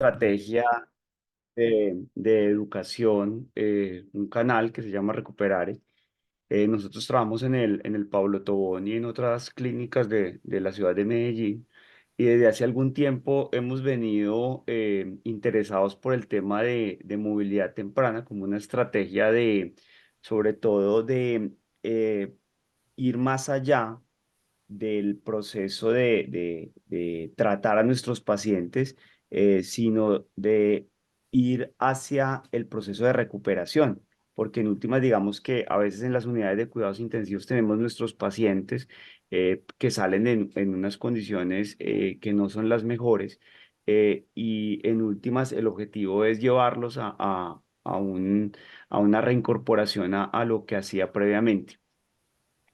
estrategia de educación, un canal que se llama Recuperare. Nosotros trabajamos en el Pablo Tobón y en otras clínicas de la ciudad de Medellín. Y desde hace algún tiempo hemos venido interesados por el tema de movilidad temprana como una estrategia sobre todo eh, ir más allá del proceso de tratar a nuestros pacientes, sino de ir hacia el proceso de recuperación. Porque en últimas, digamos que a veces en las unidades de cuidados intensivos tenemos nuestros pacientes que salen en unas condiciones que no son las mejores, y en últimas el objetivo es llevarlos a una reincorporación a lo que hacía previamente.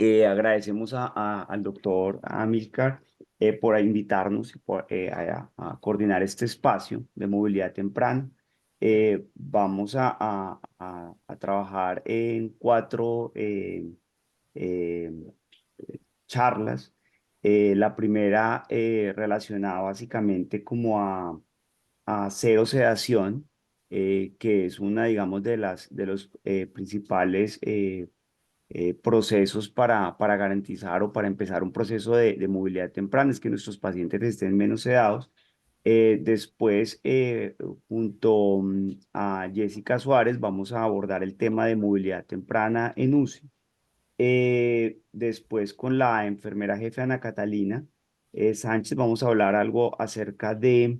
Agradecemos al doctor Amilcar por invitarnos y a coordinar este espacio de movilidad temprana. Vamos a trabajar en cuatro eh, charlas. La primera relacionada básicamente como a cero sedación, que es una, digamos, de los principales procesos para garantizar o para empezar un proceso de movilidad temprana, es que nuestros pacientes estén menos sedados. Después, junto a Jessica Suárez, vamos a abordar el tema de movilidad temprana en UCI. Después, con la enfermera jefe Ana Catalina Sánchez, vamos a hablar algo acerca de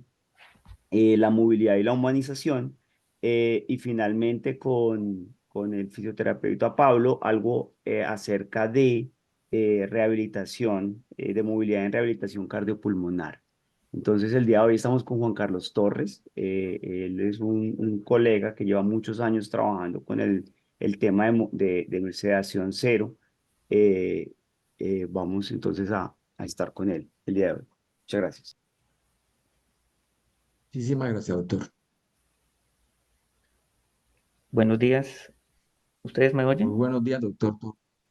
la movilidad y la humanización. Y finalmente con el fisioterapeuta Pablo, algo acerca de rehabilitación, de movilidad en rehabilitación cardiopulmonar. Entonces, el día de hoy estamos con Juan Carlos Torres. Él es un colega que lleva muchos años trabajando con el tema de sedación cero. Eh, Vamos entonces a estar con él el día de hoy. Muchas gracias. Muchísimas gracias, doctor. Buenos días, ¿ustedes me Muy oyen? buenos días, doctor.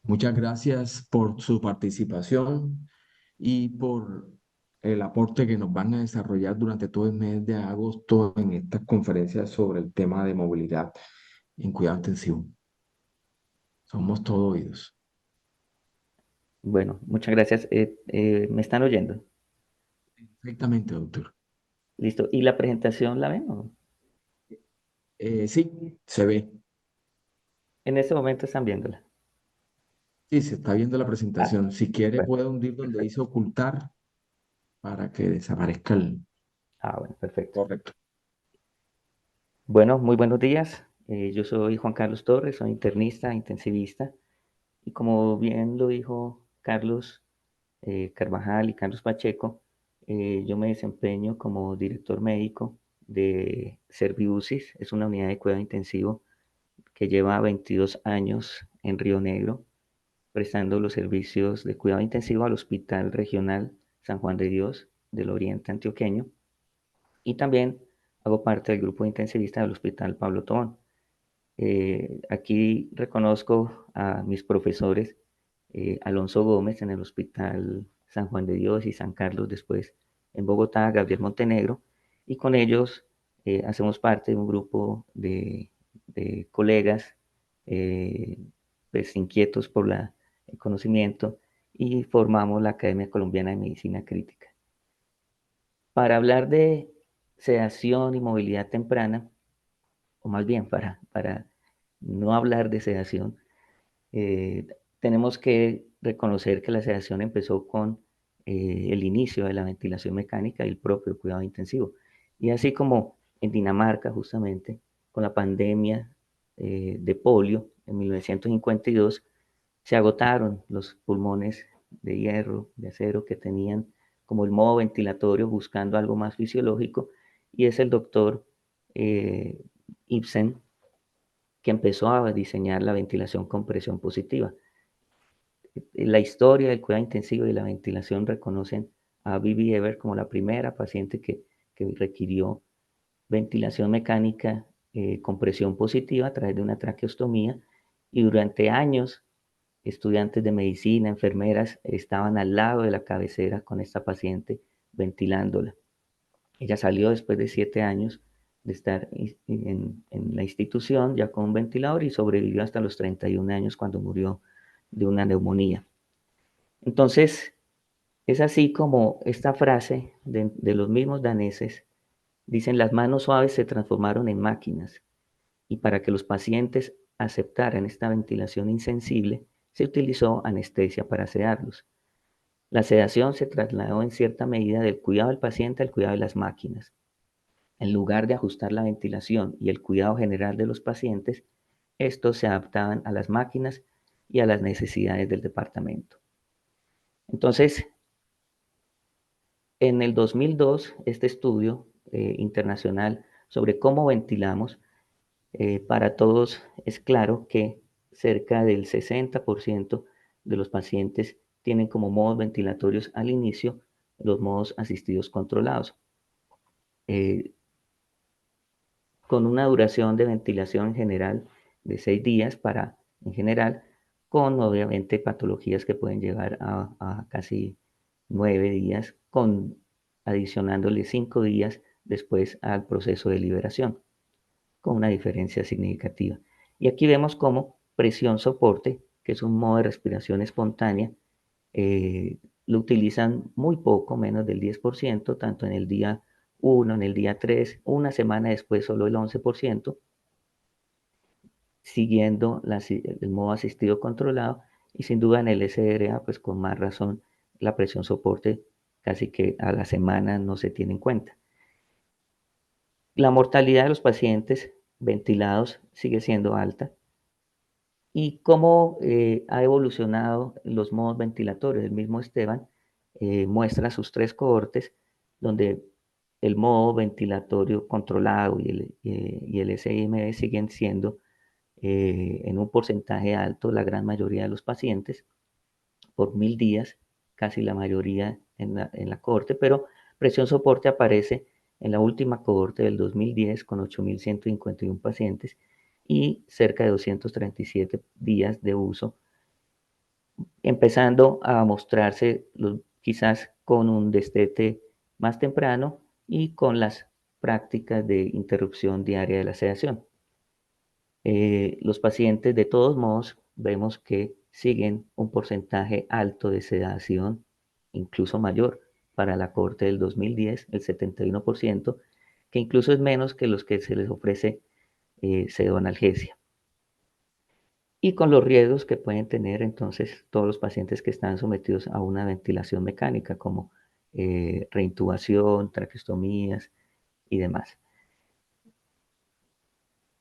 Muchas gracias por su participación y por el aporte que nos van a desarrollar durante todo el mes de agosto en estas conferencias sobre el tema de movilidad en cuidado intensivo. Somos todo oídos. Bueno, muchas gracias. ¿Me están oyendo? Perfectamente, doctor. Listo. ¿Y la presentación la ven? Sí, se ve. En este momento están viéndola. Sí, se está viendo la Ah, presentación. Si quiere, bueno, puede hundir donde perfecto. dice ocultar para que desaparezca el... Bueno, perfecto. Correcto. Bueno, muy buenos días. Yo soy Juan Carlos Torres, soy internista, intensivista. Y como bien lo dijo Carlos Carvajal y Carlos Pacheco, yo me desempeño como director médico de Serviusis. Es una unidad de cuidado intensivo que lleva 22 años en Río Negro, prestando los servicios de cuidado intensivo al Hospital Regional San Juan de Dios del Oriente Antioqueño, y también hago parte del grupo de intensivistas del Hospital Pablo Tobón. Aquí reconozco a mis profesores, Alonso Gómez en el Hospital San Juan de Dios y San Carlos después en Bogotá, Gabriel Montenegro, y con ellos hacemos parte de un grupo de colegas eh, pues inquietos por el conocimiento, y formamos la Academia Colombiana de Medicina Crítica. Para hablar de sedación y movilidad temprana, o más bien para no hablar de sedación, eh, tenemos que reconocer que la sedación empezó con el inicio de la ventilación mecánica y el propio cuidado intensivo. Y así como en Dinamarca, justamente, con la pandemia de polio en 1952, se agotaron los pulmones de hierro, de acero, que tenían como el modo ventilatorio, buscando algo más fisiológico, y es el doctor eh, Ibsen que empezó a diseñar la ventilación con presión positiva. La historia del cuidado intensivo y la ventilación reconocen a Bibi Ever como la primera paciente que requirió ventilación mecánica con presión positiva a través de una traqueostomía, y durante años estudiantes de medicina, enfermeras estaban al lado de la cabecera con esta paciente ventilándola. Ella salió después de 7 años de estar en la institución ya con un ventilador y sobrevivió hasta los 31 años cuando murió de una neumonía. Entonces, es así como esta frase de los mismos daneses dicen: las manos suaves se transformaron en máquinas, y para que los pacientes aceptaran esta ventilación insensible, se utilizó anestesia para sedarlos. La sedación se trasladó en cierta medida del cuidado del paciente al cuidado de las máquinas. En lugar de ajustar la ventilación y el cuidado general de los pacientes, estos se adaptaban a las máquinas y a las necesidades del departamento. Entonces, en el 2002, este estudio internacional sobre cómo ventilamos, para todos es claro que cerca del 60% de los pacientes tienen como modos ventilatorios al inicio los modos asistidos controlados, eh, con una duración de ventilación en general de 6 días en general, con obviamente patologías que pueden llegar a casi 9 días, adicionándole 5 días después al proceso de liberación, con una diferencia significativa. Y aquí vemos cómo presión soporte, que es un modo de respiración espontánea, lo utilizan muy poco, menos del 10%, tanto en el día 1, en el día 3, una semana después solo el 11%, siguiendo el modo asistido controlado, y sin duda en el SRA, pues con más razón, la presión soporte casi que a la semana no se tiene en cuenta. La mortalidad de los pacientes ventilados sigue siendo alta. ¿Y cómo ha evolucionado los modos ventilatorios? El mismo Esteban muestra sus 3 cohortes, donde el modo ventilatorio controlado y el SIMD siguen siendo en un porcentaje alto la gran mayoría de los pacientes por 1000 días, casi la mayoría en la cohorte, pero presión soporte aparece en la última cohorte del 2010 con 8.151 pacientes y cerca de 237 días de uso, empezando a mostrarse quizás con un destete más temprano y con las prácticas de interrupción diaria de la sedación. Los pacientes, de todos modos, vemos que siguen un porcentaje alto de sedación, incluso mayor para la cohorte del 2010, el 71%, que incluso es menos que los que se les ofrece pseudoanalgesia. Y con los riesgos que pueden tener entonces todos los pacientes que están sometidos a una ventilación mecánica, como reintubación, traqueostomías y demás.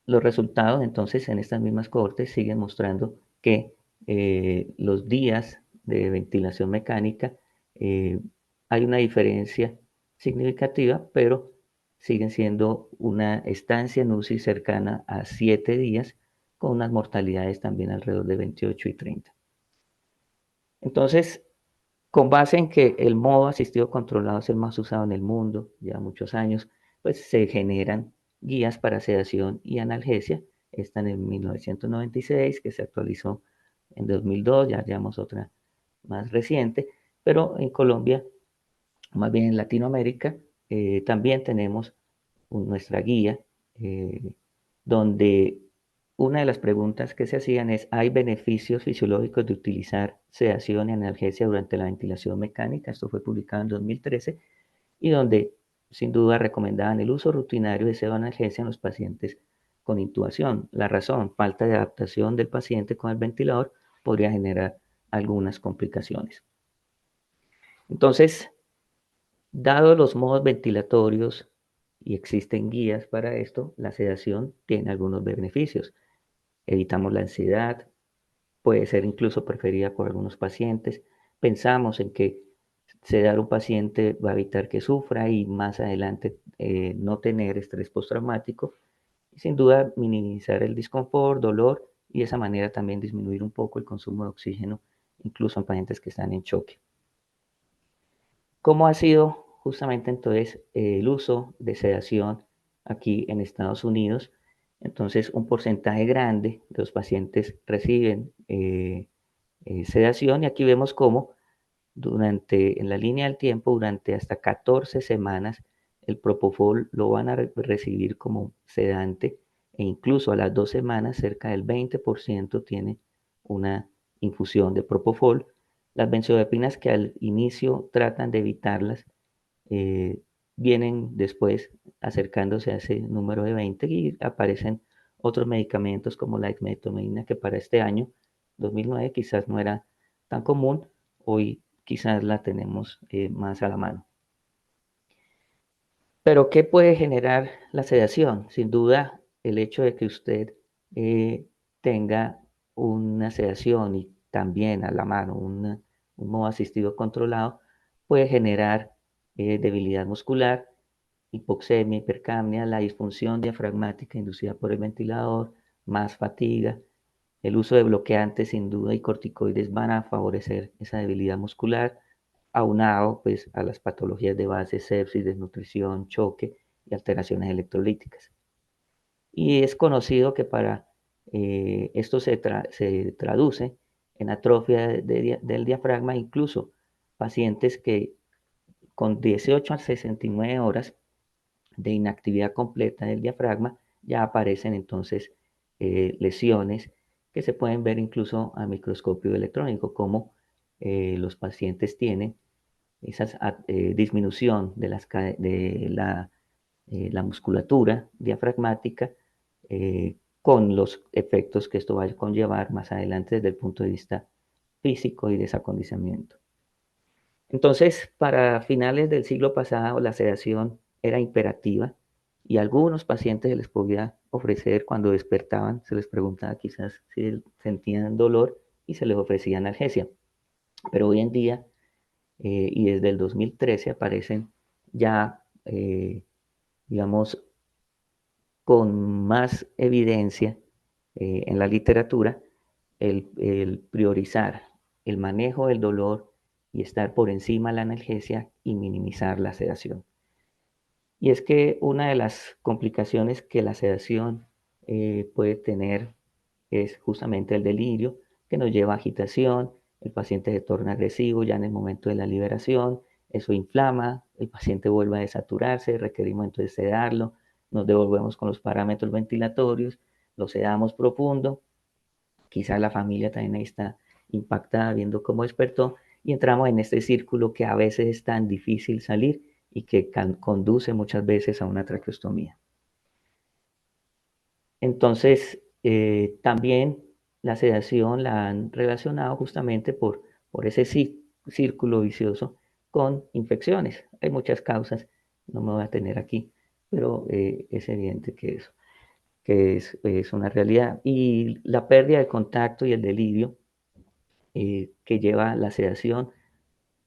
Los resultados entonces en estas mismas cohortes siguen mostrando que los días de ventilación mecánica, eh, hay una diferencia significativa, pero siguen siendo una estancia en UCI cercana a 7 días, con unas mortalidades también alrededor de 28 y 30. Entonces, con base en que el modo asistido controlado es el más usado en el mundo, ya muchos años, pues se generan guías para sedación y analgesia. Esta en 1996, que se actualizó en 2002, ya llevamos otra más reciente, pero en Colombia, más bien en Latinoamérica, también tenemos nuestra guía, donde una de las preguntas que se hacían es: ¿hay beneficios fisiológicos de utilizar sedación y analgesia durante la ventilación mecánica? Esto fue publicado en 2013, y donde sin duda recomendaban el uso rutinario de pseudoanalgesia en los pacientes con intubación. La razón: falta de adaptación del paciente con el ventilador podría generar algunas complicaciones. Entonces, dado los modos ventilatorios, y existen guías para esto, la sedación tiene algunos beneficios. Evitamos la ansiedad, puede ser incluso preferida por algunos pacientes. Pensamos en que sedar a un paciente va a evitar que sufra y más adelante no tener estrés postraumático. Y sin duda minimizar el disconfort, dolor, y de esa manera también disminuir un poco el consumo de oxígeno, incluso en pacientes que están en choque. ¿Cómo ha sido justamente entonces el uso de sedación aquí en Estados Unidos? Entonces, un porcentaje grande de los pacientes reciben sedación, y aquí vemos cómo en la línea del tiempo, durante hasta 14 semanas, el propofol lo van a recibir como sedante e incluso a las 2 semanas cerca del 20% tiene una infusión de propofol. Las benzodiazepinas que al inicio tratan de evitarlas, eh, vienen después acercándose a ese número de 20 y aparecen otros medicamentos como la esmetomidina que para este año, 2009, quizás no era tan común, hoy quizás la tenemos más a la mano. Pero ¿qué puede generar la sedación? Sin duda, el hecho de que usted tenga una sedación y también a la mano un modo asistido controlado puede generar debilidad muscular, hipoxemia, hipercapnia, la disfunción diafragmática inducida por el ventilador, más fatiga. El uso de bloqueantes sin duda y corticoides van a favorecer esa debilidad muscular, aunado pues a las patologías de base, sepsis, desnutrición, choque y alteraciones electrolíticas. Y es conocido que para esto se traduce en atrofia del diafragma, incluso pacientes que con 18 a 69 horas de inactividad completa del diafragma ya aparecen entonces lesiones que se pueden ver incluso a microscopio electrónico, como los pacientes tienen esa disminución de la musculatura diafragmática, con los efectos que esto va a conllevar más adelante desde el punto de vista físico y desacondicionamiento. Entonces, para finales del siglo pasado, la sedación era imperativa y a algunos pacientes se les podía ofrecer cuando despertaban, se les preguntaba quizás si sentían dolor y se les ofrecía analgesia. Pero hoy en día, y desde el 2013, aparecen ya, digamos, con más evidencia en la literatura el priorizar el manejo del dolor y estar por encima de la analgesia y minimizar la sedación. Y es que una de las complicaciones que la sedación puede tener es justamente el delirio, que nos lleva a agitación, el paciente se torna agresivo ya en el momento de la liberación, eso inflama, el paciente vuelve a desaturarse, requerimos entonces sedarlo, nos devolvemos con los parámetros ventilatorios, lo sedamos profundo, quizás la familia también ahí está impactada viendo cómo despertó y entramos en este círculo que a veces es tan difícil salir y que conduce muchas veces a una traqueostomía. Entonces, también la sedación la han relacionado justamente por ese círculo vicioso con infecciones. Hay muchas causas, no me voy a tener aquí, pero es evidente que es una realidad. Y la pérdida de contacto y el delirio que lleva la sedación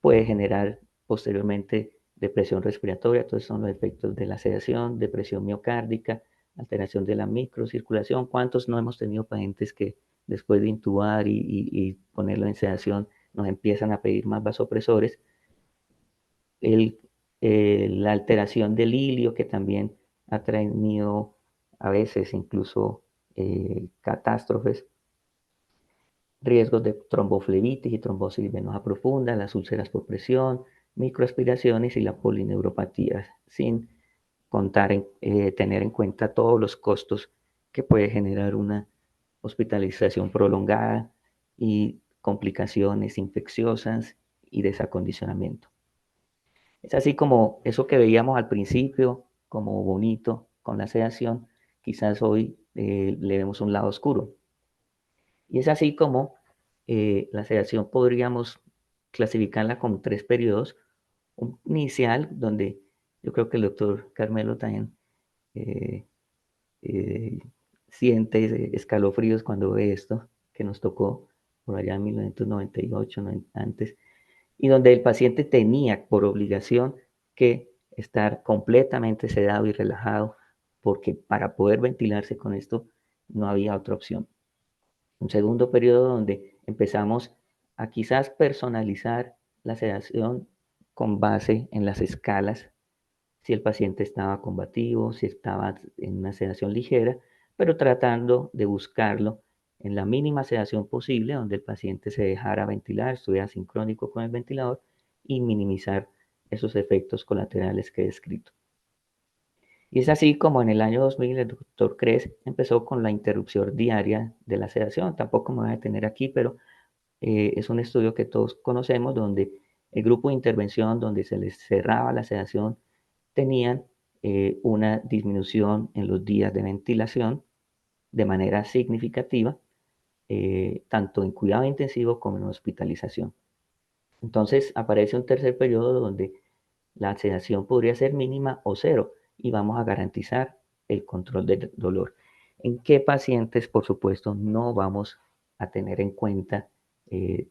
puede generar posteriormente depresión respiratoria. Todos son los efectos de la sedación, depresión miocárdica, alteración de la microcirculación. ¿Cuántos no hemos tenido pacientes que después de intubar y ponerlo en sedación nos empiezan a pedir más vasopresores? El, la alteración del hilio, que también ha traído a veces incluso catástrofes, riesgos de tromboflebitis y trombosis venosa profunda, las úlceras por presión, microaspiraciones y la polineuropatía, sin tener en cuenta todos los costos que puede generar una hospitalización prolongada y complicaciones infecciosas y desacondicionamiento. Es así como eso que veíamos al principio como bonito con la sedación, quizás hoy le vemos un lado oscuro. Y es así como la sedación podríamos clasificarla con 3 periodos. Un inicial, donde yo creo que el doctor Carmelo también eh, eh, siente escalofríos cuando ve esto, que nos tocó por allá en 1998, no, antes, y donde el paciente tenía por obligación que estar completamente sedado y relajado, porque para poder ventilarse con esto no había otra opción. Un segundo periodo donde empezamos a quizás personalizar la sedación con base en las escalas, si el paciente estaba combativo, si estaba en una sedación ligera, pero tratando de buscarlo en la mínima sedación posible, donde el paciente se dejara ventilar, estuviera sincrónico con el ventilador y minimizar esos efectos colaterales que he descrito. Y es así como en el año 2000 el doctor Kress empezó con la interrupción diaria de la sedación. Tampoco me voy a detener aquí, pero es un estudio que todos conocemos donde el grupo de intervención, donde se les cerraba la sedación, tenían una disminución en los días de ventilación de manera significativa, tanto en cuidado intensivo como en hospitalización. Entonces aparece un tercer periodo donde la sedación podría ser mínima o cero y vamos a garantizar el control del dolor. ¿En qué pacientes, por supuesto, no vamos a tener en cuenta eh,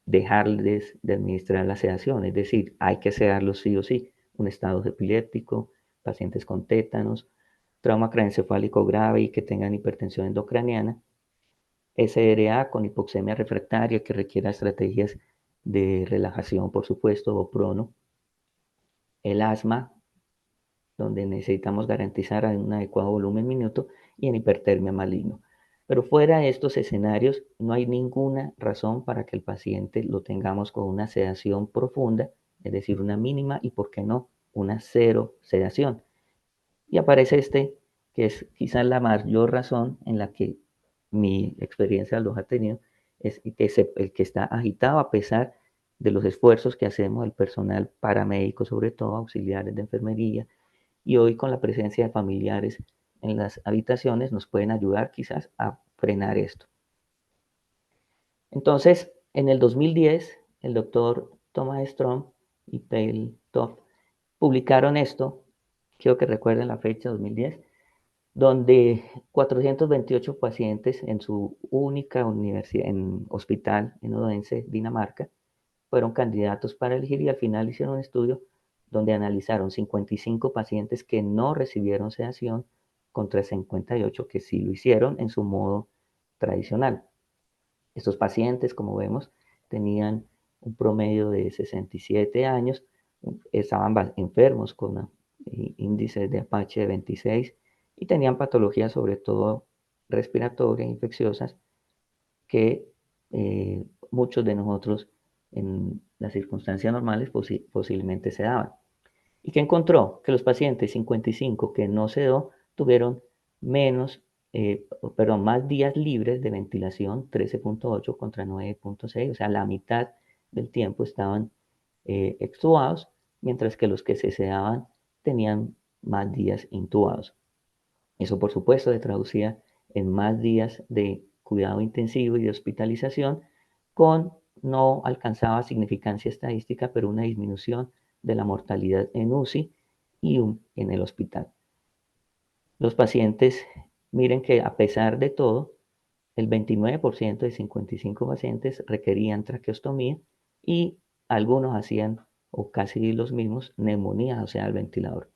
dejarles de administrar la sedación? Es decir, hay que sedarlos sí o sí. Un estado epiléptico, pacientes con tétanos, trauma craneoencefálico grave y que tengan hipertensión endocraniana, SRA con hipoxemia refractaria que requiera estrategias de relajación, por supuesto, o prono, el asma, donde necesitamos garantizar un adecuado volumen minuto, y en hipertermia maligno. Pero fuera de estos escenarios, no hay ninguna razón para que el paciente lo tengamos con una sedación profunda, es decir, una mínima y, ¿por qué no?, una cero sedación. Y aparece que es quizás la mayor razón en la que mi experiencia los ha tenido, es que el que está agitado a pesar de los esfuerzos que hacemos el personal paramédico, sobre todo auxiliares de enfermería, y hoy con la presencia de familiares en las habitaciones nos pueden ayudar quizás a frenar esto. Entonces, en el 2010, el doctor Thomas Strom y Pale Toft publicaron esto, quiero que recuerden la fecha, 2010, donde 428 pacientes en su única universidad, en hospital en Odense, Dinamarca, fueron candidatos para elegir y al final hicieron un estudio donde analizaron 55 pacientes que no recibieron sedación contra 58 que sí lo hicieron en su modo tradicional. Estos pacientes, como vemos, tenían un promedio de 67 años, estaban enfermos con índices de Apache de 26 y tenían patologías sobre todo respiratorias infecciosas que muchos de nosotros en las circunstancias normales posiblemente se daban. ¿Y qué encontró? Que los pacientes 55 que no sedó tuvieron menos, más días libres de ventilación, 13.8 contra 9.6, o sea, la mitad del tiempo estaban extubados, mientras que los que se sedaban tenían más días intubados. Eso, por supuesto, se traducía en más días de cuidado intensivo y de hospitalización, con no alcanzaba significancia estadística, pero una disminución de la mortalidad en UCI y en el hospital. Los pacientes, miren que a pesar de todo, el 29% de 55 pacientes requerían traqueostomía y algunos hacían, o casi los mismos, neumonía, o sea, al ventilador.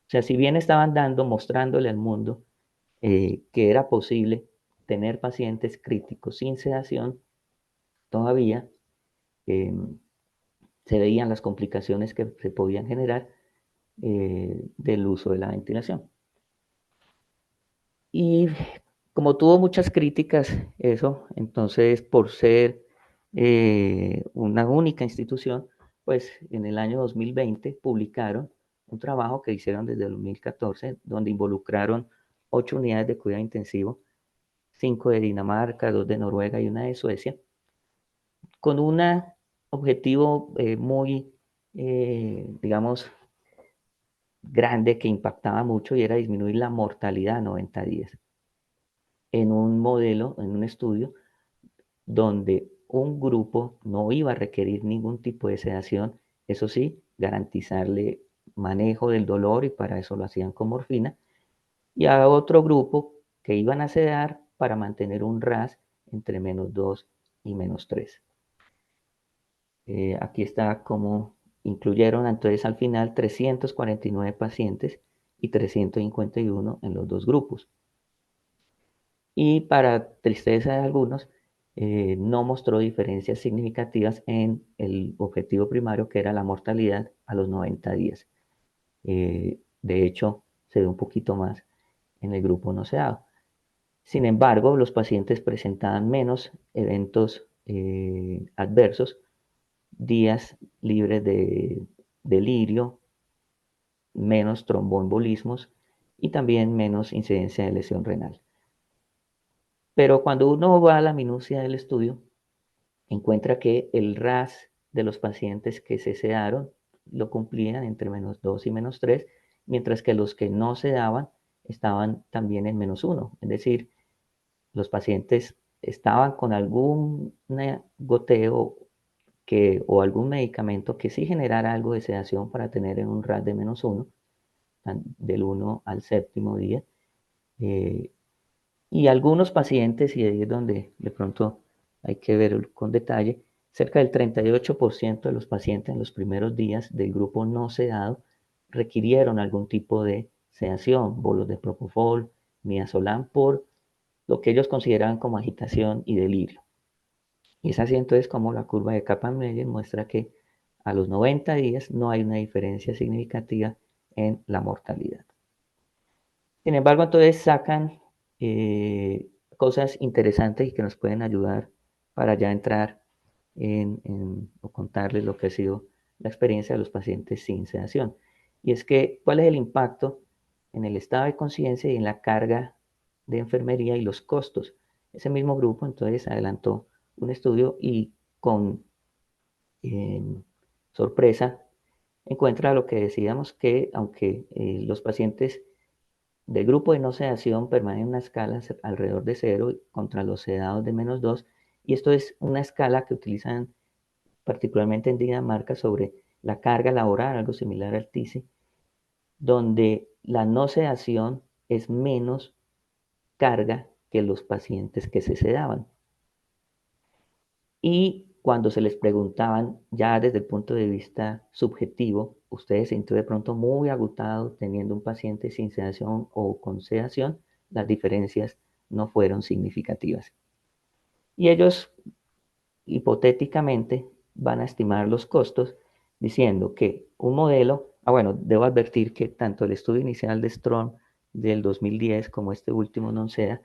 O sea, si bien estaban mostrándole al mundo que era posible tener pacientes críticos sin sedación, todavía eh, se veían las complicaciones que se podían generar del uso de la ventilación. Y como tuvo muchas críticas eso, entonces por ser una única institución, pues en el año 2020 publicaron un trabajo que hicieron desde el 2014, donde involucraron 8 unidades de cuidado intensivo, 5 de Dinamarca, 2 de Noruega y una de Suecia, con un objetivo muy, digamos, grande que impactaba mucho y era disminuir la mortalidad a 90 días. En un modelo, en un estudio, donde un grupo no iba a requerir ningún tipo de sedación, eso sí, garantizarle manejo del dolor y para eso lo hacían con morfina, y a otro grupo que iban a sedar para mantener un RAS entre -2 y -3. Aquí está cómo incluyeron entonces al final 349 pacientes y 351 en los dos grupos. Y para tristeza de algunos, no mostró diferencias significativas en el objetivo primario, que era la mortalidad a los 90 días. De hecho, se ve un poquito más en el grupo no sedado. Sin embargo, los pacientes presentaban menos eventos adversos, días libres de delirio, menos tromboembolismos y también menos incidencia de lesión renal. Pero cuando uno va a la minucia del estudio, encuentra que el RAS de los pacientes que se sedaron lo cumplían entre -2 y -3, mientras que los que no se daban estaban también en -1. Es decir, los pacientes estaban con algún goteo o algún medicamento que sí generara algo de sedación para tener en un RAS de -1, del 1 al séptimo día. Y algunos pacientes, y ahí es donde de pronto hay que ver con detalle, cerca del 38% de los pacientes en los primeros días del grupo no sedado requirieron algún tipo de sedación, bolos de propofol, midazolam, por lo que ellos consideraban como agitación y delirio. Y es así entonces como la curva de Kaplan-Meier muestra que a los 90 días no hay una diferencia significativa en la mortalidad. Sin embargo, entonces sacan cosas interesantes y que nos pueden ayudar para ya entrar o contarles lo que ha sido la experiencia de los pacientes sin sedación. Y es que, ¿cuál es el impacto en el estado de conciencia y en la carga de enfermería y los costos? Ese mismo grupo entonces adelantó un estudio y con eh, sorpresa encuentra lo que decíamos, que aunque los pacientes del grupo de no sedación permanece en una escala alrededor de 0 contra los sedados de -2, y esto es una escala que utilizan particularmente en Dinamarca sobre la carga laboral, algo similar al TICE, donde la no sedación es menos carga que los pacientes que se sedaban. Y cuando se les preguntaban ya desde el punto de vista subjetivo, ustedes se sintió de pronto muy agotado teniendo un paciente sin sedación o con sedación, las diferencias no fueron significativas. Y ellos hipotéticamente van a estimar los costos diciendo que un modelo, bueno, debo advertir que tanto el estudio inicial de Strong del 2010 como este último NONSEDA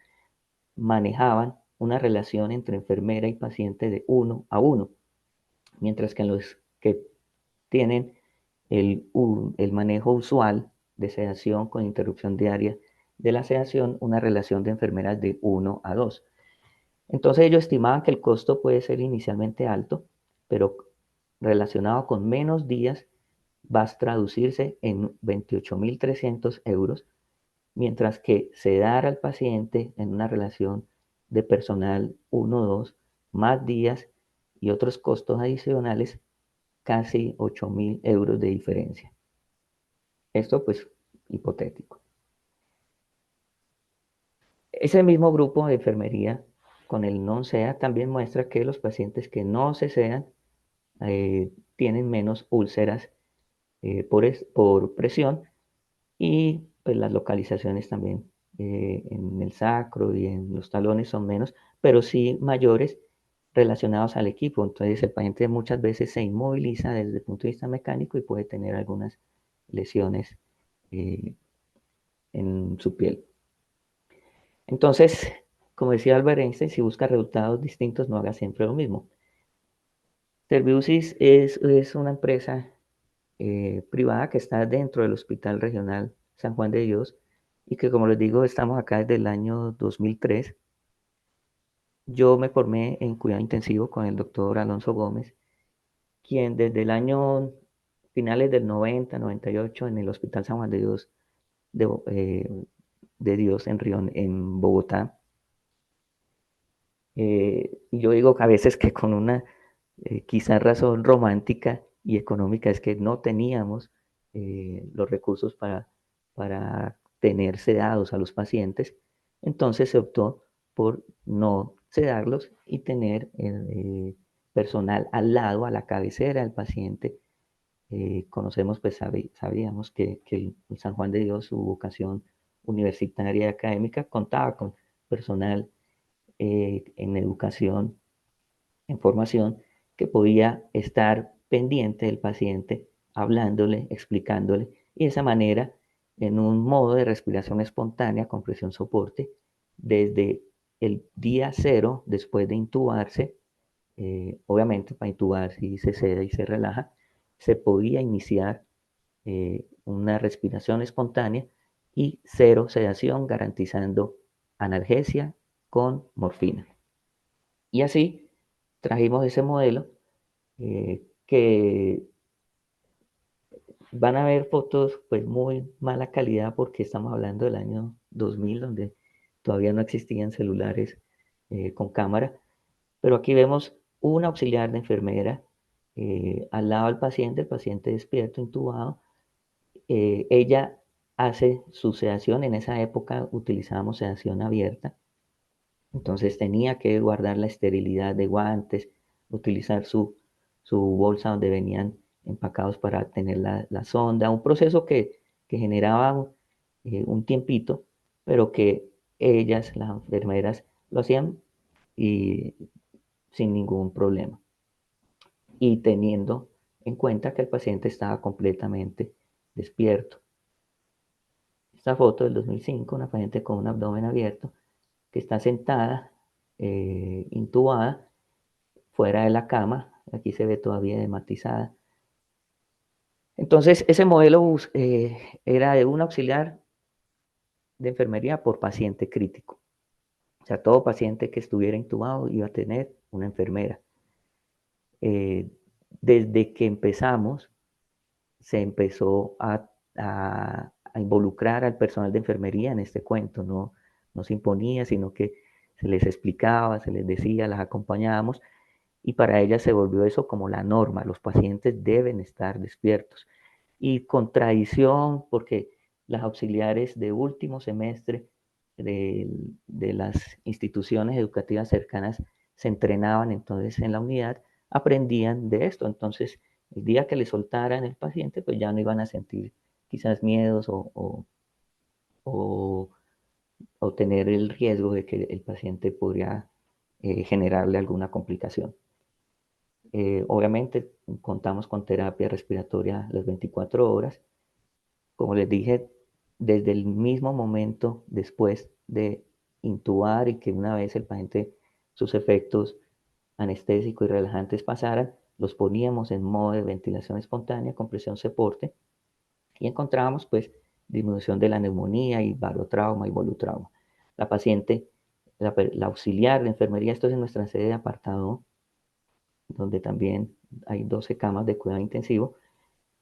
manejaban una relación entre enfermera y paciente de 1 a 1, mientras que en los que tienen el manejo usual de sedación con interrupción diaria de la sedación, una relación de enfermeras de 1 a 2. Entonces ellos estimaban que el costo puede ser inicialmente alto, pero relacionado con menos días va a traducirse en 28.300 euros, mientras que sedar al paciente en una relación de personal 1-2, más días y otros costos adicionales, casi 8.000 euros de diferencia. Esto pues hipotético. Ese mismo grupo de enfermería con el non-SEA también muestra que los pacientes que no se sedan tienen menos úlceras por presión, y pues las localizaciones también en el sacro y en los talones son menos, pero sí mayores relacionados al equipo. Entonces el paciente muchas veces se inmoviliza desde el punto de vista mecánico y puede tener algunas lesiones eh, en su piel. Entonces, como decía Albert Einstein, si busca resultados distintos, no haga siempre lo mismo. Serviusis es una empresa privada que está dentro del Hospital Regional San Juan de Dios y que, como les digo, estamos acá desde el año 2003. Yo me formé en cuidado intensivo con el doctor Alonso Gómez, quien desde el año finales del 90, 98 en el Hospital San Juan de Dios de Dios en Bogotá. Y yo digo que a veces que con una quizás razón romántica y económica es que no teníamos los recursos para tener sedados a los pacientes, entonces se optó por no sedarlos y tener personal al lado, a la cabecera del paciente. Conocemos, pues sabíamos que el San Juan de Dios, su vocación universitaria y académica, contaba con personal en educación, en formación, que podía estar pendiente del paciente, hablándole, explicándole, y de esa manera, en un modo de respiración espontánea con presión soporte, desde el día 0, después de intubarse, obviamente para intubar si se cede y se relaja, se podía iniciar una respiración espontánea y 0 sedación, garantizando analgesia con morfina. Y así trajimos ese modelo que van a ver fotos pues muy mala calidad porque estamos hablando del año 2000 donde todavía no existían celulares con cámara, pero aquí vemos un auxiliar de enfermera al lado del paciente, el paciente despierto, intubado. Ella hace su sedación, en esa época utilizábamos sedación abierta, entonces tenía que guardar la esterilidad de guantes, utilizar su bolsa donde venían empacados para tener la sonda, un proceso que generaba un tiempito, pero que ellas, las enfermeras, lo hacían y sin ningún problema. Y teniendo en cuenta que el paciente estaba completamente despierto. Esta foto del 2005, una paciente con un abdomen abierto que está sentada, intubada, fuera de la cama. Aquí se ve todavía edematizada. Entonces, ese modelo era de un auxiliar de enfermería por paciente crítico. O sea, todo paciente que estuviera intubado iba a tener una enfermera. Desde que empezamos, se empezó a involucrar al personal de enfermería en este cuento. No se imponía, sino que se les explicaba, se les decía, las acompañábamos y para ellas se volvió eso como la norma. Los pacientes deben estar despiertos. Y con tradición, porque las auxiliares de último semestre de las instituciones educativas cercanas se entrenaban entonces en la unidad, aprendían de esto. Entonces, el día que le soltaran el paciente, pues ya no iban a sentir quizás miedos o, o tener el riesgo de que el paciente podría generarle alguna complicación. Obviamente contamos con terapia respiratoria las 24 horas. Como les dije, desde el mismo momento después de intubar y que una vez el paciente, sus efectos anestésicos y relajantes pasaran, los poníamos en modo de ventilación espontánea con presión soporte y encontrábamos pues disminución de la neumonía y barotrauma y volutrauma. La paciente, la auxiliar de enfermería, esto es en nuestra sede de apartado, donde también hay 12 camas de cuidado intensivo,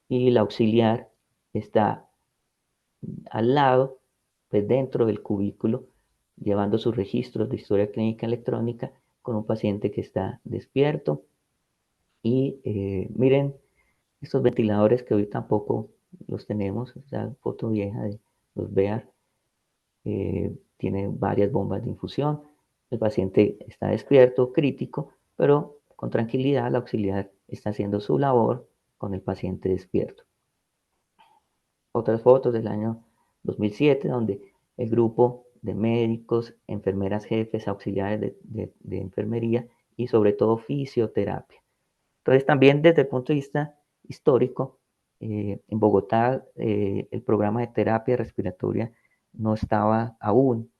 y la auxiliar está al lado, pues dentro del cubículo, llevando sus registros de historia clínica electrónica con un paciente que está despierto. Y miren estos ventiladores que hoy tampoco los tenemos, esa foto vieja de los BEAR, tiene varias bombas de infusión, el paciente está despierto, crítico, pero con tranquilidad la auxiliar está haciendo su labor con el paciente despierto. Otras fotos del año 2007, donde el grupo de médicos, enfermeras jefes, auxiliares de enfermería y sobre todo fisioterapia. Entonces también desde el punto de vista histórico, en Bogotá el programa de terapia respiratoria no estaba aún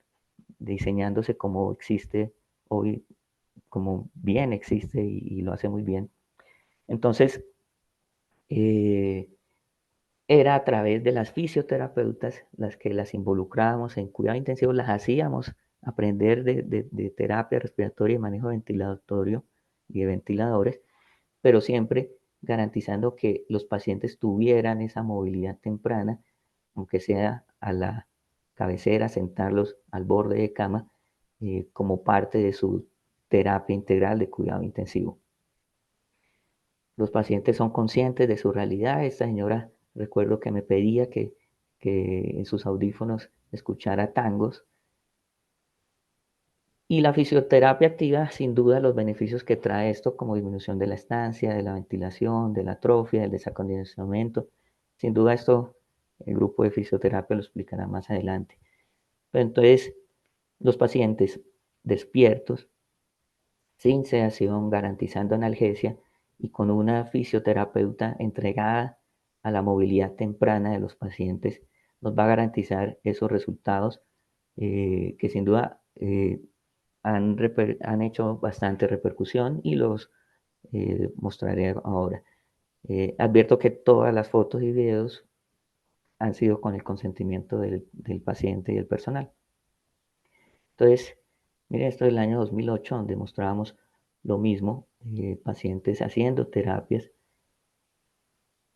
diseñándose como existe hoy, como bien existe y lo hace muy bien. Entonces, era a través de las fisioterapeutas las que las involucrábamos en cuidado intensivo, las hacíamos aprender de terapia respiratoria y manejo ventilatorio y de ventiladores, pero siempre garantizando que los pacientes tuvieran esa movilidad temprana, aunque sea a la cabecera, sentarlos al borde de cama, como parte de su terapia integral de cuidado intensivo. Los pacientes son conscientes de su realidad. Esta señora, recuerdo que me pedía que en sus audífonos escuchara tangos. Y la fisioterapia activa, sin duda, los beneficios que trae esto, como disminución de la estancia, de la ventilación, de la atrofia, del desacondicionamiento. Sin duda esto, el grupo de fisioterapia lo explicará más adelante. Pero entonces, los pacientes despiertos, sin sedación, garantizando analgesia y con una fisioterapeuta entregada a la movilidad temprana de los pacientes, nos va a garantizar esos resultados que sin duda han hecho bastante repercusión y los mostraré ahora. Advierto que todas las fotos y videos han sido con el consentimiento del paciente y el personal. Entonces, miren, esto del año 2008, donde mostrábamos lo mismo, pacientes haciendo terapias.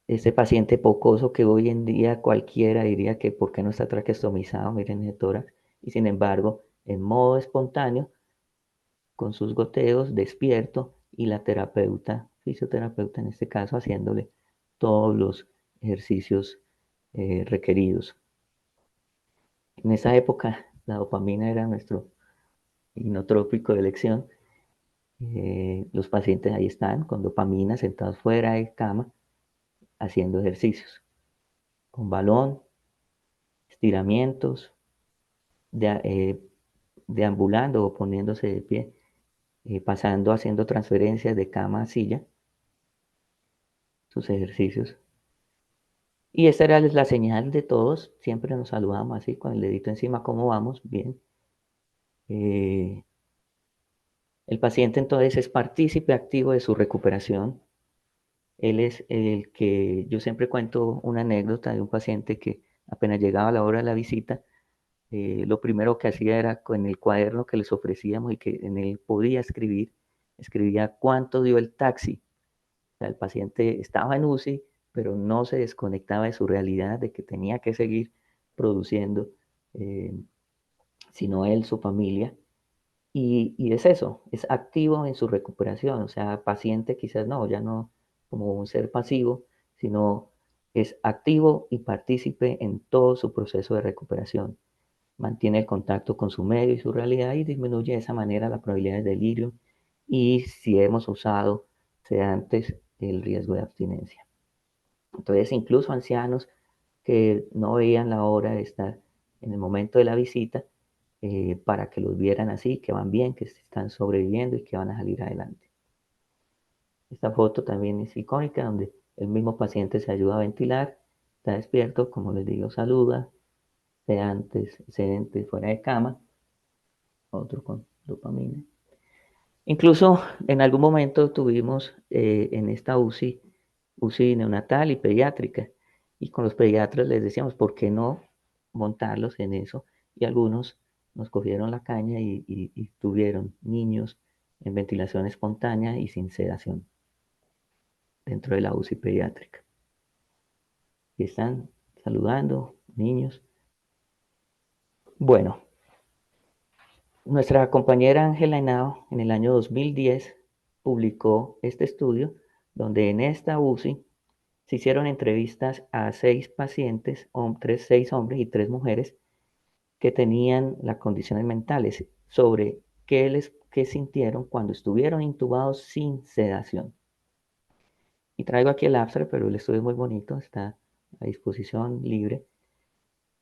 Ese paciente pocoso que hoy en día cualquiera diría que por qué no está traqueostomizado, miren el tórax, y sin embargo, en modo espontáneo, con sus goteos, despierto, y la terapeuta, fisioterapeuta en este caso, haciéndole todos los ejercicios requeridos. En esa época, la dopamina era nuestro inotrópico de elección. Los pacientes ahí están con dopamina, sentados fuera de cama, haciendo ejercicios, con balón, estiramientos, de, deambulando o poniéndose de pie, pasando, haciendo transferencias de cama a silla, sus ejercicios. Y esta era la señal de todos, siempre nos saludamos así, con el dedito encima, ¿cómo vamos? Bien. Eh, el paciente entonces es partícipe activo de su recuperación. Él es el que, yo siempre cuento una anécdota de un paciente que apenas llegaba la hora de la visita, lo primero que hacía era con el cuaderno que les ofrecíamos y que en él podía escribir, escribía cuánto dio el taxi. O sea, el paciente estaba en UCI, pero no se desconectaba de su realidad, de que tenía que seguir produciendo, eh, sino él, su familia. Y es eso, es activo en su recuperación, o sea, paciente quizás no, ya no como un ser pasivo, sino es activo y partícipe en todo su proceso de recuperación. Mantiene el contacto con su medio y su realidad y disminuye de esa manera la probabilidad de delirio y si hemos usado sedantes, el riesgo de abstinencia. Entonces, incluso ancianos que no veían la hora de estar en el momento de la visita, para que los vieran así, que van bien, que están sobreviviendo y que van a salir adelante. Esta foto también es icónica, donde el mismo paciente se ayuda a ventilar, está despierto, como les digo, saluda, sedante fuera de cama, otro con dopamina. Incluso en algún momento tuvimos en esta UCI neonatal y pediátrica, y con los pediatras les decíamos, ¿por qué no montarlos en eso? Y algunos nos cogieron la caña y tuvieron niños en ventilación espontánea y sin sedación dentro de la UCI pediátrica. Y están saludando niños. Bueno, nuestra compañera Ángela Henao en el año 2010 publicó este estudio donde en esta UCI se hicieron entrevistas a 6 pacientes, 6 hombres y 3 mujeres que tenían las condiciones mentales sobre qué sintieron cuando estuvieron intubados sin sedación. Y traigo aquí el abstract, pero el estudio es muy bonito, está a disposición libre.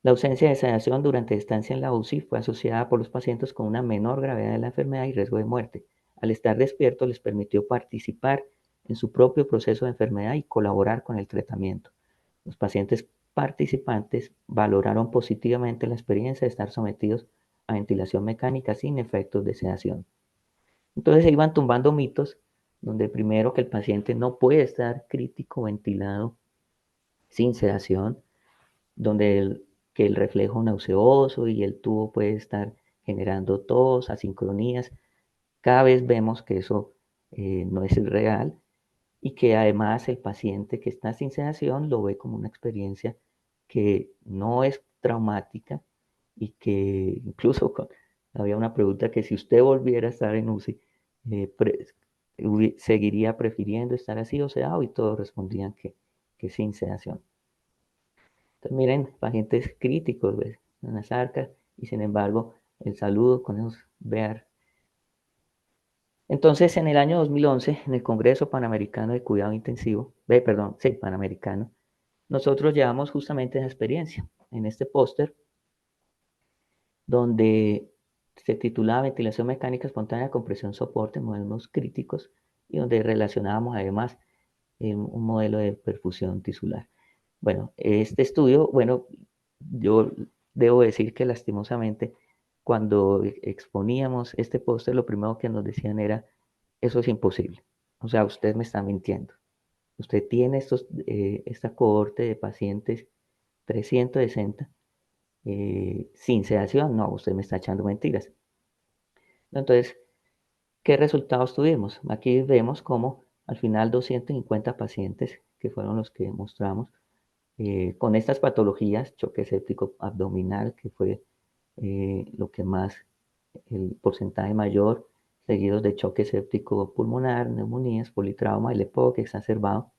La ausencia de sedación durante estancia en la UCI fue asociada por los pacientes con una menor gravedad de la enfermedad y riesgo de muerte. Al estar despiertos les permitió participar en su propio proceso de enfermedad y colaborar con el tratamiento. Los pacientes participantes valoraron positivamente la experiencia de estar sometidos a ventilación mecánica sin efectos de sedación. Entonces se iban tumbando mitos, donde primero que el paciente no puede estar crítico ventilado sin sedación, donde que el reflejo nauseoso y el tubo puede estar generando tos, asincronías. Cada vez vemos que eso no es real y que además el paciente que está sin sedación lo ve como una experiencia que no es traumática y que incluso había una pregunta que si usted volviera a estar en UCI, seguiría prefiriendo estar así o sedado y todos respondían que sin sedación. Entonces miren, pacientes críticos, ¿ves? En las arcas y sin embargo el saludo con esos ver. Entonces en el año 2011 en el Congreso Panamericano de Cuidado Intensivo, Panamericano, nosotros llevamos justamente esa experiencia en este póster donde se titulaba Ventilación mecánica espontánea con presión soporte, modelos críticos, y donde relacionábamos además un modelo de perfusión tisular. Bueno, este estudio, bueno, yo debo decir que lastimosamente cuando exponíamos este póster, lo primero que nos decían era, eso es imposible. O sea, usted me está mintiendo. Usted tiene esta cohorte de pacientes 360, sin sedación. No, usted me está echando mentiras. Entonces, ¿qué resultados tuvimos? Aquí vemos cómo al final 250 pacientes, que fueron los que mostramos, con estas patologías, choque séptico abdominal, que fue lo que más, el porcentaje mayor, seguidos de choque séptico pulmonar, neumonías, politrauma, el EPOC exacerbado,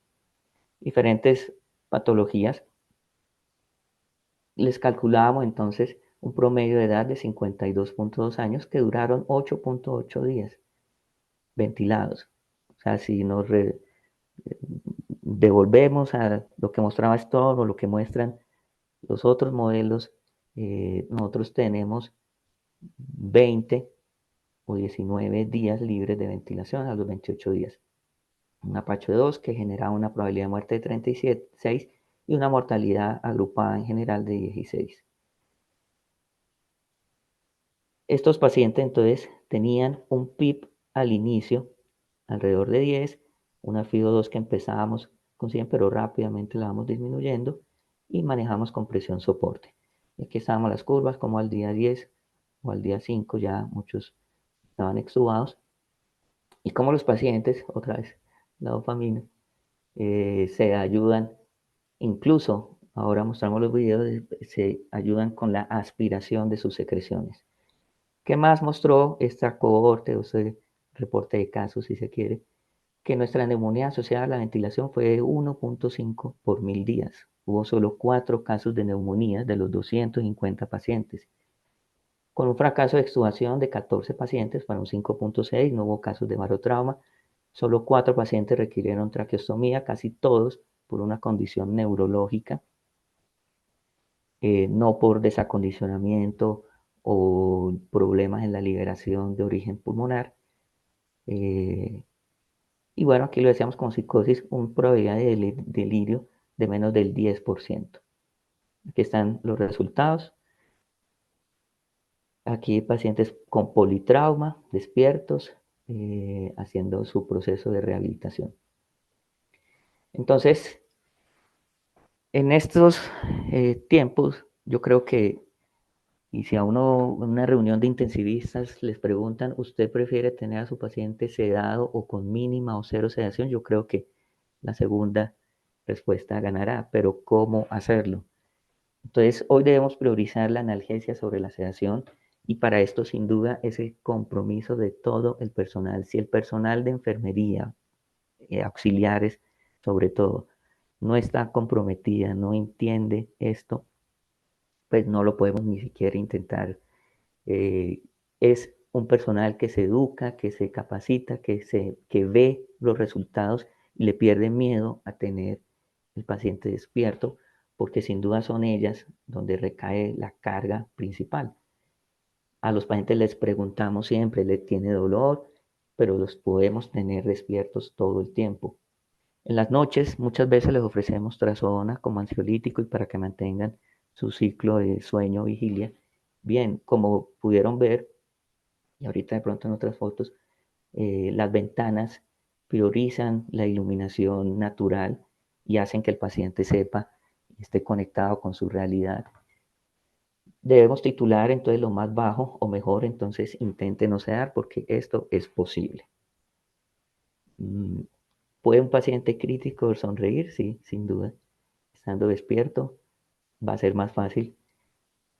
diferentes patologías. Les calculábamos entonces un promedio de edad de 52.2 años que duraron 8.8 días ventilados. O sea, si nos devolvemos a lo que mostraba Storm o lo que muestran los otros modelos, nosotros tenemos 20 o 19 días libres de ventilación a los 28 días. Un Apache 2 que generaba una probabilidad de muerte de 36 y una mortalidad agrupada en general de 16. Estos pacientes entonces tenían un PIB al inicio alrededor de 10, una FIO2 que empezábamos con 100, pero rápidamente la vamos disminuyendo y manejamos con presión soporte. Y aquí estábamos las curvas, como al día 10 o al día 5 ya muchos estaban extubados. Y como los pacientes, otra vez, la dopamina, se ayudan, incluso ahora mostramos los videos, se ayudan con la aspiración de sus secreciones. ¿Qué más mostró esta cohorte o este reporte de casos, si se quiere? Que nuestra neumonía asociada a la ventilación fue de 1.5 por 1000 días. Hubo solo 4 casos de neumonía de los 250 pacientes. Con un fracaso de extubación de 14 pacientes para un 5.6, no hubo casos de barotrauma. Solo 4 pacientes requirieron traqueostomía, casi todos por una condición neurológica, no por desacondicionamiento o problemas en la liberación de origen pulmonar. Eh, y bueno, aquí lo decíamos como psicosis, un probabilidad de delirio de menos del 10%. Aquí están los resultados. Aquí pacientes con politrauma, despiertos, haciendo su proceso de rehabilitación. Entonces, en estos tiempos, yo creo que, y si a uno en una reunión de intensivistas les preguntan, ¿usted prefiere tener a su paciente sedado o con mínima o cero sedación? Yo creo que la segunda respuesta ganará, pero ¿cómo hacerlo? Entonces, hoy debemos priorizar la analgesia sobre la sedación y para esto, sin duda, es el compromiso de todo el personal. Si el personal de enfermería, auxiliares, sobre todo, no está comprometida, no entiende esto, pues no lo podemos ni siquiera intentar. Eh, es un personal que se educa, que se capacita, que ve los resultados y le pierde miedo a tener el paciente despierto, porque sin duda son ellas donde recae la carga principal. A los pacientes les preguntamos siempre, ¿le tiene dolor? Pero los podemos tener despiertos todo el tiempo. En las noches muchas veces les ofrecemos trazodona como ansiolítico y para que mantengan su ciclo de sueño-vigilia. Bien, como pudieron ver, y ahorita de pronto en otras fotos, las ventanas priorizan la iluminación natural y hacen que el paciente sepa y esté conectado con su realidad. Debemos titular entonces lo más bajo o mejor, entonces intente no sedar porque esto es posible. ¿Puede un paciente crítico sonreír? Sí, sin duda. Estando despierto va a ser más fácil.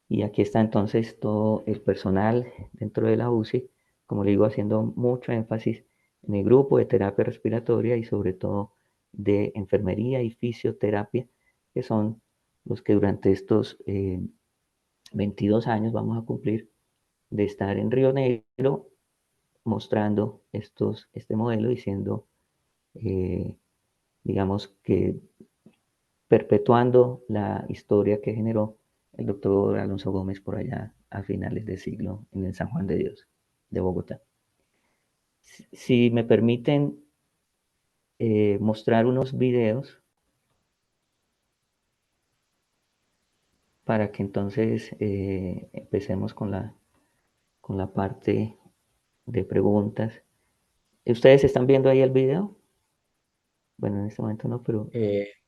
Y aquí está entonces todo el personal dentro de la UCI, como le digo, haciendo mucho énfasis en el grupo de terapia respiratoria y sobre todo de enfermería y fisioterapia, que son los que durante estos 22 años vamos a cumplir de estar en Río Negro mostrando este modelo y siendo, eh, digamos que perpetuando la historia que generó el doctor Alonso Gómez por allá a finales de siglo en el San Juan de Dios de Bogotá. Si me permiten mostrar unos videos para que entonces empecemos con la parte de preguntas. ¿Ustedes están viendo ahí el video? Bueno, en este momento no, pero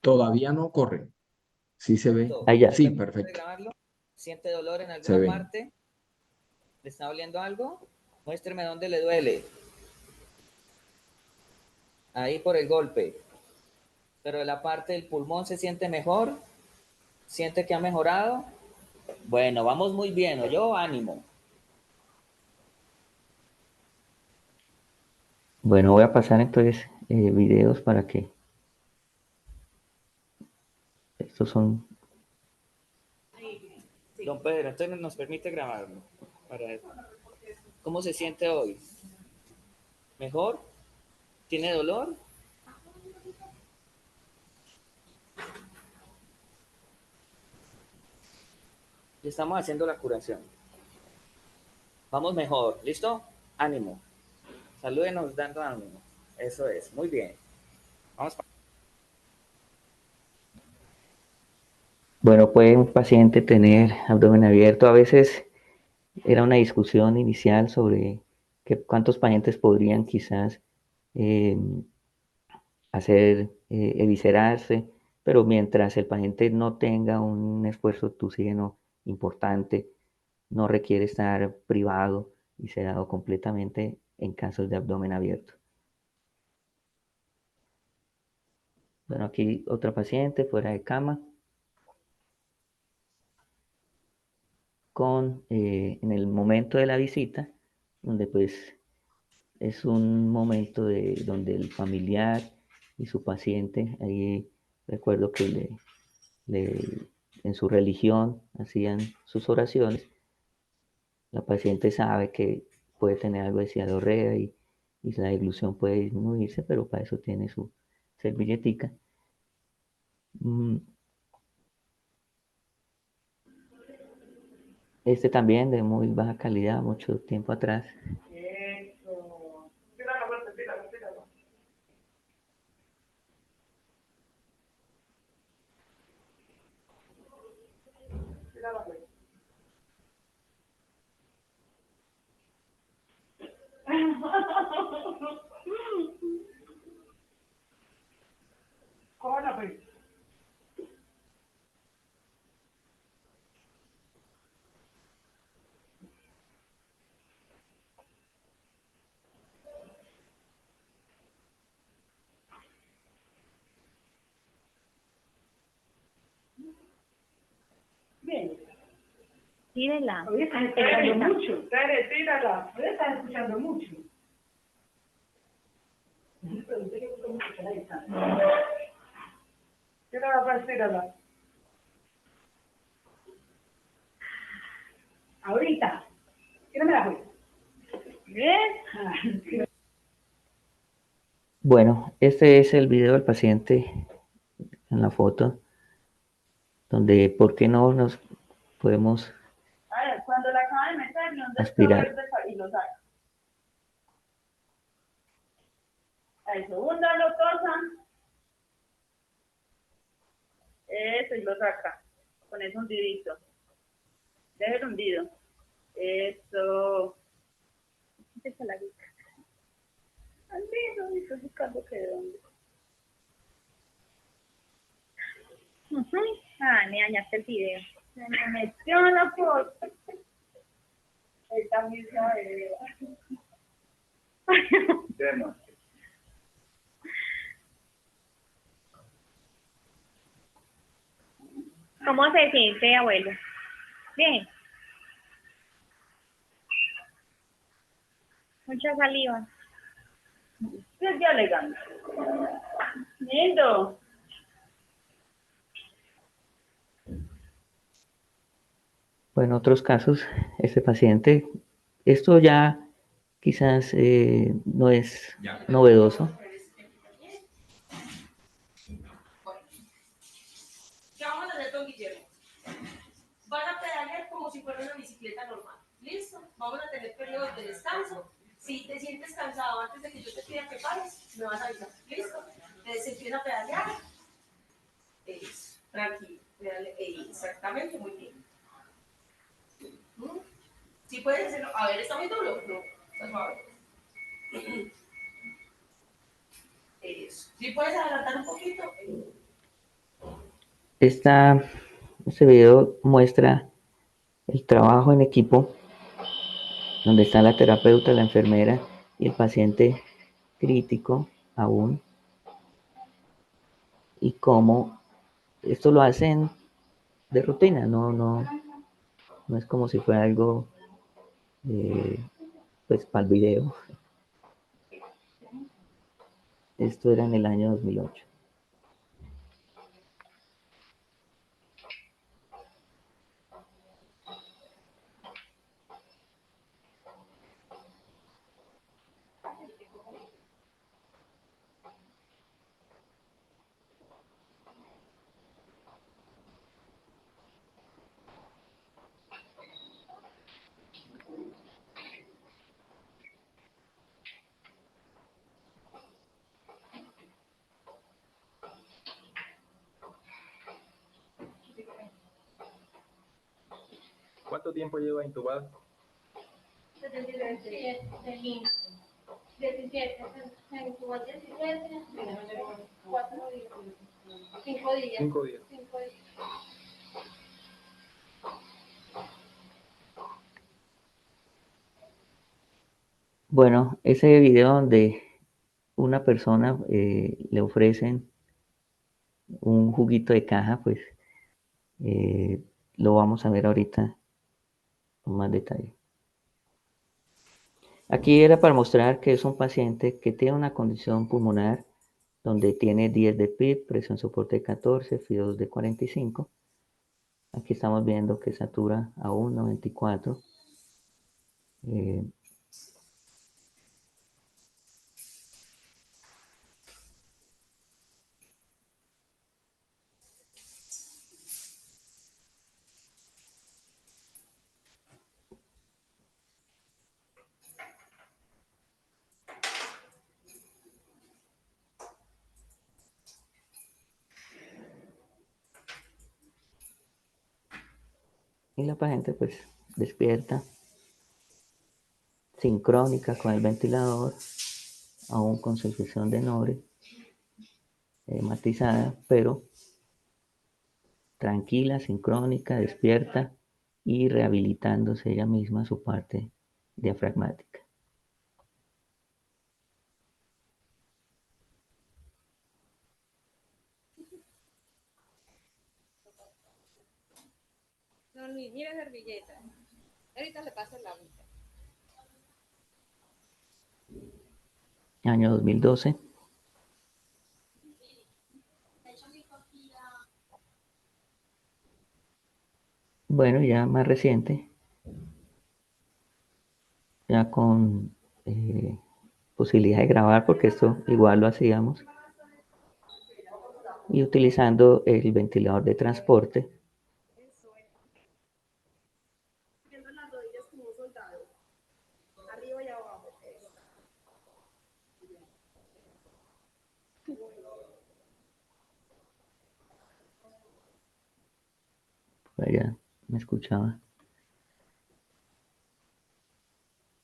Todavía no corre. ¿Sí se ve? Ahí ya. Sí, perfecto. ¿Siente dolor en Se alguna ve. parte? ¿Le está doliendo algo? Muéstreme dónde le duele. Ahí por el golpe. Pero la parte del pulmón se siente mejor. ¿Siente que ha mejorado? Bueno, vamos muy bien, yo ánimo. Bueno, voy a pasar entonces videos para que estos son. Don Pedro, entonces nos permite grabarlo. ¿Cómo se siente hoy? ¿Mejor? ¿Tiene dolor? Y estamos haciendo la curación. Vamos mejor, ¿listo? Ánimo. Salúdenos dando ánimo. Eso es, muy bien. Vamos. Bueno, puede un paciente tener abdomen abierto. A veces era una discusión inicial sobre cuántos pacientes podrían quizás eh, hacer eviscerarse, pero mientras el paciente no tenga un esfuerzo oxígeno importante, no requiere estar privado y sedado completamente en casos de abdomen abierto. Bueno, aquí otra paciente fuera de cama en el momento de la visita, donde pues es un momento donde el familiar y su paciente, ahí recuerdo que en su religión hacían sus oraciones. La paciente sabe que puede tener algo de ciadorrea y la dilución puede disminuirse, pero para eso tiene su servilletica. Este también de muy baja calidad, mucho tiempo atrás. Eso. Tíralo, fuerte, tíralo, tíralo. Tíralo, fuerte. Cógela, pues. Bien. Tírela. Hoy estás escuchando mucho. Dale, tírala. Hoy estás escuchando mucho. Tírala, pues, tírala. Ahorita. Tíramela, pues. Bien. Bueno, este es el video del paciente en la foto, donde ¿por qué no nos podemos A ver, cuando la acaba de meter, le un dedo aspirar? verde y lo saca. Al segundo lo tosan. Eso, y lo saca. Con ese hundidito. Deja el hundido. Eso. Esa la guica. Al menos, estoy buscando que de dónde. Ah, me dañaste el video. Se me metió la foto. Él también se va a ver. ¿Cómo se siente, abuelo? Bien. Mucha saliva. Es ya elegante. Lindo. Bueno, en otros casos, este paciente, esto ya quizás no es novedoso. ¿Qué vamos a hacer con Guillermo? Van a pedalear como si fuera una bicicleta normal. ¿Listo? Vamos a tener periodos de descanso. Si te sientes cansado antes de que yo te pida que pares, me vas a avisar. ¿Listo? Entonces empieza a pedalear. Eso. Tranquilo. Exactamente, muy bien. Si puedes hacerlo. A ver, ¿está muy duro? No, está suave. Eso. Si puedes adelantar un poquito. Este video muestra el trabajo en equipo donde está la terapeuta, la enfermera y el paciente crítico aún, y cómo esto lo hacen de rutina, no es como si fuera algo pues para el video. Esto era en el año 2008. ¿Cuánto tiempo lleva intubado? 17. 17. Se intubó el 17. 4 días. 5 días. 5 días. 5 días. Bueno, ese video donde una persona le ofrecen un juguito de caja, pues lo vamos a ver ahorita con más detalle. Aquí era para mostrar que es un paciente que tiene una condición pulmonar donde tiene 10 de PIB, presión soporte de 14, FI2 de 45. Aquí estamos viendo que satura aún 94. Y la paciente pues despierta, sincrónica con el ventilador, aún con suficción de Nore, matizada, pero tranquila, sincrónica, despierta y rehabilitándose ella misma su parte diafragmática. No, ni mira servilleta. Ahorita le paso la agüita. Año 2012. Bueno, ya más reciente, ya con posibilidad de grabar, porque esto igual lo hacíamos, y utilizando el ventilador de transporte. Viendo las rodillas como un soldado. Arriba y abajo. Por allá me escuchaba.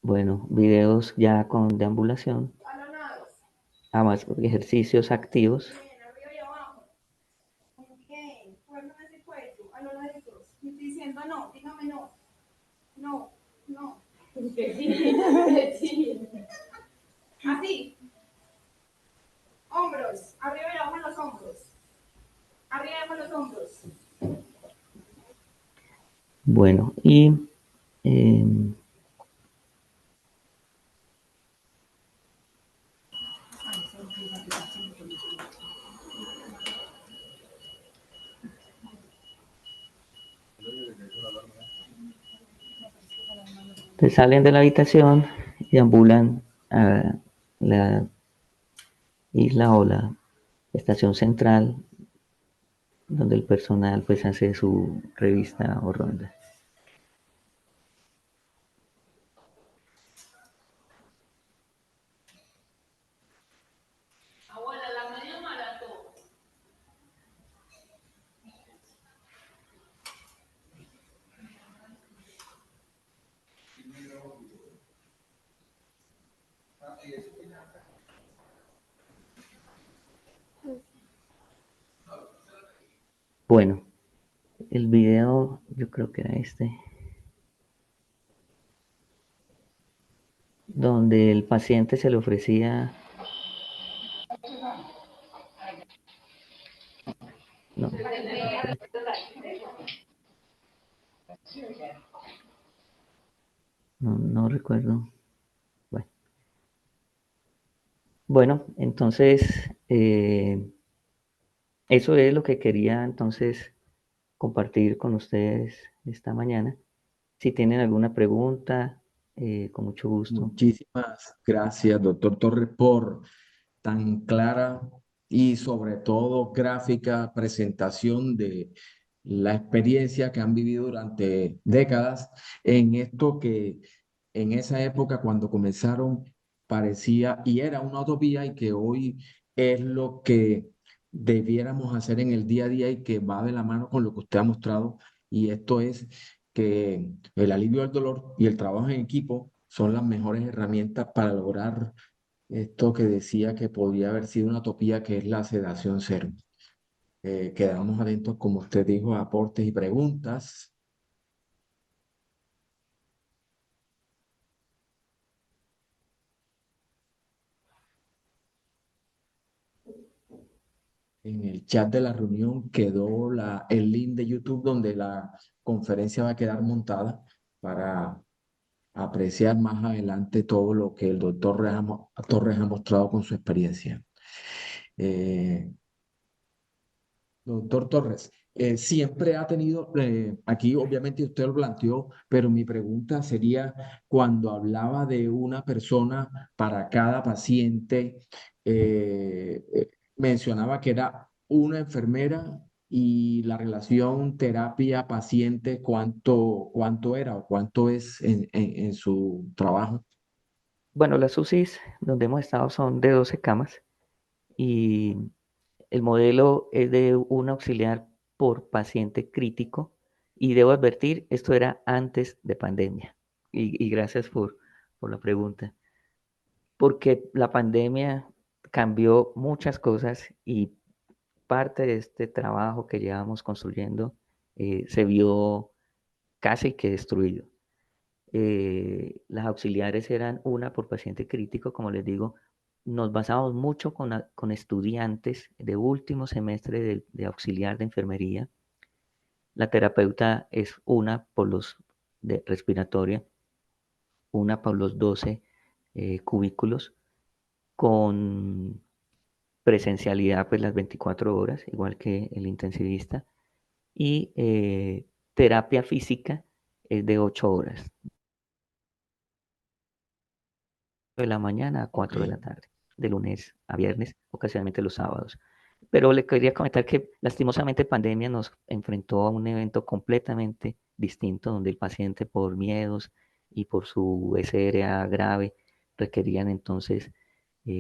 Bueno, videos ya con deambulación, más ejercicios activos. Bien, arriba y abajo. Muy bien. Fuérmame ese cuello. A los laditos. Y estoy diciendo no. Dígame no. No. No. Así. Hombros. Arriba y abajo en los hombros. Arriba y abajo en los hombros. Bueno, y pues salen de la habitación y ambulan a la isla o la estación central, donde el personal pues hace su revista o ronda. Abuela, la media maratón. Bueno, el video yo creo que era este, donde el paciente se le ofrecía, no, no recuerdo. Bueno, entonces eso es lo que quería entonces compartir con ustedes esta mañana. Si tienen alguna pregunta, con mucho gusto. Muchísimas gracias, doctor Torres, por tan clara y sobre todo gráfica presentación de la experiencia que han vivido durante décadas en esto que en esa época cuando comenzaron parecía y era una utopía y que hoy es lo que debiéramos hacer en el día a día y que va de la mano con lo que usted ha mostrado, y esto es que el alivio del dolor y el trabajo en equipo son las mejores herramientas para lograr esto que decía que podría haber sido una utopía, que es la sedación cero. Quedamos atentos, como usted dijo, a aportes y preguntas. En el chat de la reunión quedó el link de YouTube donde la conferencia va a quedar montada para apreciar más adelante todo lo que el doctor Torres ha mostrado con su experiencia. Eh, Doctor Torres, siempre ha tenido, aquí obviamente usted lo planteó, pero mi pregunta sería, cuando hablaba de una persona para cada paciente, mencionaba que era una enfermera y la relación terapia-paciente, ¿cuánto era o cuánto es en su trabajo? Bueno, las UCIs donde hemos estado son de 12 camas y el modelo es de un auxiliar por paciente crítico, y debo advertir, esto era antes de pandemia. Y gracias por la pregunta, porque la pandemia cambió muchas cosas y parte de este trabajo que llevamos construyendo se vio casi que destruido. Las auxiliares eran una por paciente crítico, como les digo. Nos basamos mucho con estudiantes de último semestre de auxiliar de enfermería. La terapeuta es una por los de respiratoria, una por los 12 cubículos, con presencialidad pues las 24 horas, igual que el intensivista, y terapia física es de 8 horas, de la mañana a Ok. 4 de la tarde, de lunes a viernes, ocasionalmente los sábados. Pero le quería comentar que lastimosamente pandemia nos enfrentó a un evento completamente distinto, donde el paciente por miedos y por su SRA grave requerían entonces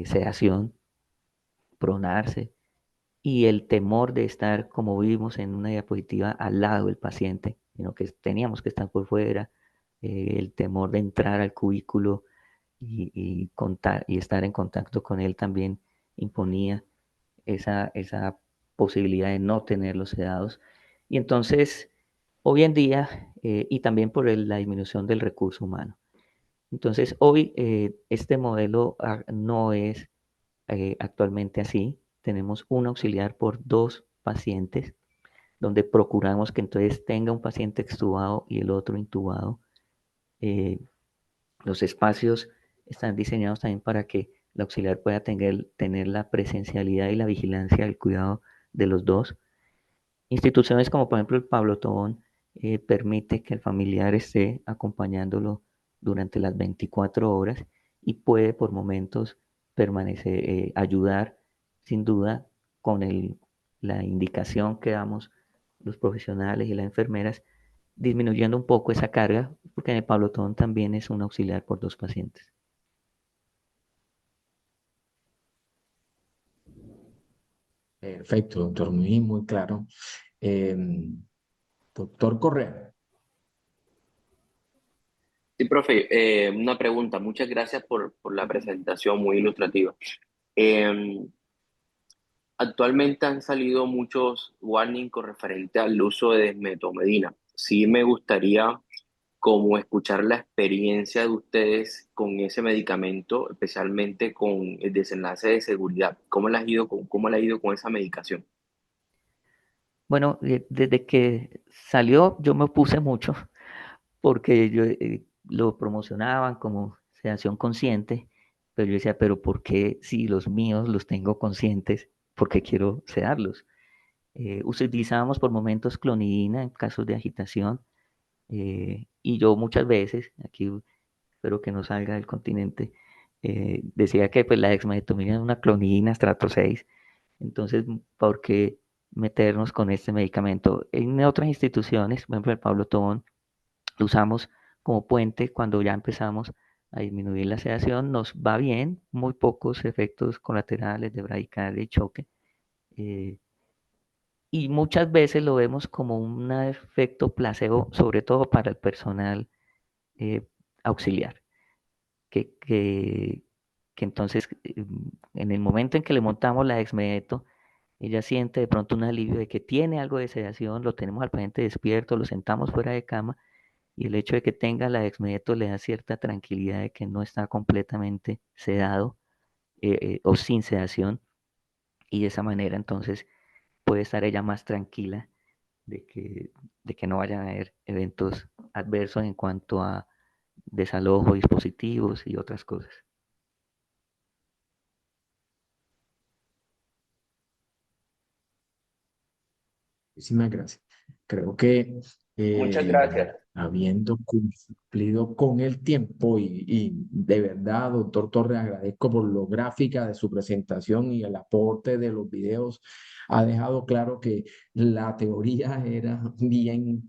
sedación, pronarse, y el temor de estar, como vimos en una diapositiva, al lado del paciente, sino que teníamos que estar por fuera, el temor de entrar al cubículo y estar en contacto con él también imponía esa posibilidad de no tenerlos sedados. Y entonces, hoy en día, y también por la disminución del recurso humano. Entonces, hoy este modelo no es actualmente así. Tenemos un auxiliar por 2 pacientes, donde procuramos que entonces tenga un paciente extubado y el otro intubado. Eh, los espacios están diseñados también para que el auxiliar pueda tener la presencialidad y la vigilancia del cuidado de los dos. Instituciones como por ejemplo el Pablo Tobón permite que el familiar esté acompañándolo durante las 24 horas y puede por momentos permanecer, ayudar sin duda con la indicación que damos los profesionales y las enfermeras, disminuyendo un poco esa carga, porque en el Pablo Tobón también es un auxiliar por 2 pacientes. Perfecto, doctor, muy claro. Doctor Correa. Sí, profe, una pregunta. Muchas gracias por la presentación muy ilustrativa. Eh, Actualmente han salido muchos warnings con referente al uso de desmetomedina. Sí me gustaría como escuchar la experiencia de ustedes con ese medicamento, especialmente con el desenlace de seguridad. Cómo le ha ido con esa medicación? Bueno, desde que salió yo me opuse mucho porque lo promocionaban como sedación consciente, pero yo decía, pero ¿por qué si los míos los tengo conscientes? ¿Por qué quiero sedarlos? Utilizábamos por momentos clonidina en casos de agitación, y yo muchas veces, aquí espero que no salga del continente, decía que pues, la dexmedetomidina es una clonidina estrato 6, entonces, ¿por qué meternos con este medicamento? En otras instituciones, por ejemplo, el Pablo Tobón, lo usamos como puente cuando ya empezamos a disminuir la sedación, nos va bien, muy pocos efectos colaterales de bradicardia y choque, eh, y muchas veces lo vemos como un efecto placebo, sobre todo para el personal eh, auxiliar, que, que, que entonces en el momento en que le montamos la Dexmedeto, ella siente de pronto un alivio de que tiene algo de sedación, lo tenemos al paciente despierto, lo sentamos fuera de cama y el hecho de que tenga la Dexmedeto le da cierta tranquilidad de que no está completamente sedado, o sin sedación, y de esa manera entonces puede estar ella más tranquila de de que no vayan a haber eventos adversos en cuanto a desalojo, dispositivos y otras cosas. Muchísimas gracias. Creo que Muchas gracias. habiendo cumplido con el tiempo y de verdad, doctor Torres, agradezco por lo gráfica de su presentación y el aporte de los videos. Ha dejado claro que la teoría era bien